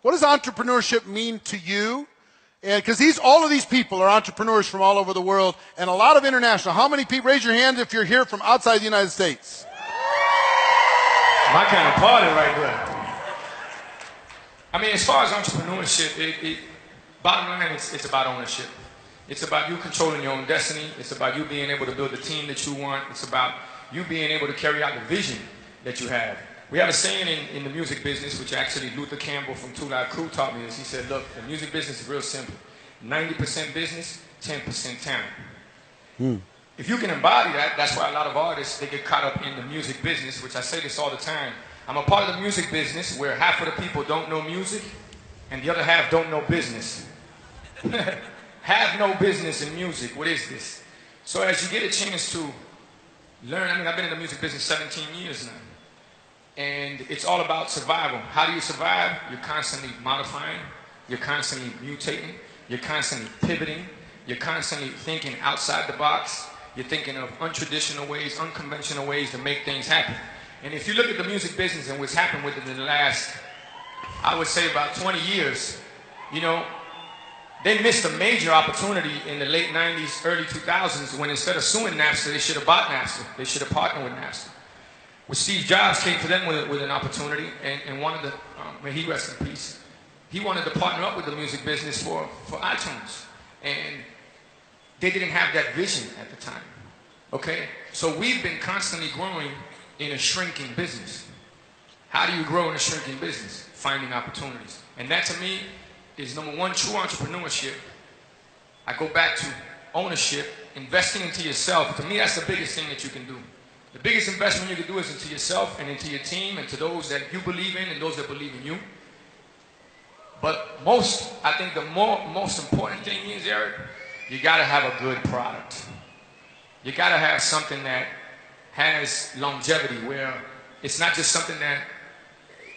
What does entrepreneurship mean to you? Because all of these people are entrepreneurs from all over the world, and a lot of international. How many people? Raise your hand if you're here from outside the United States. My kind of party right there. I mean, as far as entrepreneurship, bottom line, it's about ownership. It's about you controlling your own destiny. It's about you being able to build the team that you want. It's about you being able to carry out the vision that you have. We have a saying in the music business, which actually Luther Campbell from Two Live Crew taught me this. He said, look, the music business is real simple. 90% business, 10% talent. If you can embody that, that's why a lot of artists, they get caught up in the music business, which I say this all the time. I'm a part of the music business where half of the people don't know music and the other half don't know business. Have no business in music. What is this? So as you get a chance to learn, I mean, I've been in the music business 17 years now. And it's all about survival. How do you survive? You're constantly modifying. You're constantly mutating. You're constantly pivoting. You're constantly thinking outside the box. You're thinking of untraditional ways, unconventional ways to make things happen. And if you look at the music business and what's happened with it in the last, I would say about 20 years, you know, they missed a major opportunity in the late 90s, early 2000s when instead of suing Napster, they should have bought Napster. They should have partnered with Napster. When Steve Jobs came to them with an opportunity and wanted to, may he rest in peace, he wanted to partner up with the music business for iTunes. And they didn't have that vision at the time, okay? So we've been constantly growing in a shrinking business. How do you grow in a shrinking business? Finding opportunities. And that to me is number one, true entrepreneurship. I go back to ownership, investing into yourself. To me, that's the biggest thing that you can do. The biggest investment you can do is into yourself and into your team and to those that you believe in and those that believe in you. But I think the most important thing is, Eric, you gotta have a good product. You gotta have something that has longevity, where it's not just something that,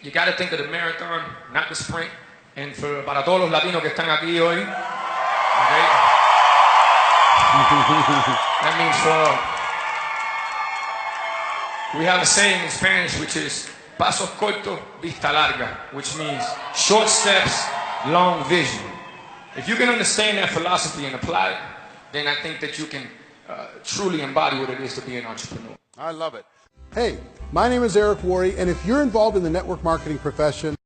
you gotta think of the marathon, not the sprint. And para todos los latinos que están aquí hoy, okay, that means we have a saying in Spanish which is Pasos, cortos, vista larga, which means short steps, long vision. If you can understand that philosophy and apply it, then I think that you can truly embody what it is to be an entrepreneur. I love it. Hey, my name is Erick Worre, and if you're involved in the network marketing profession,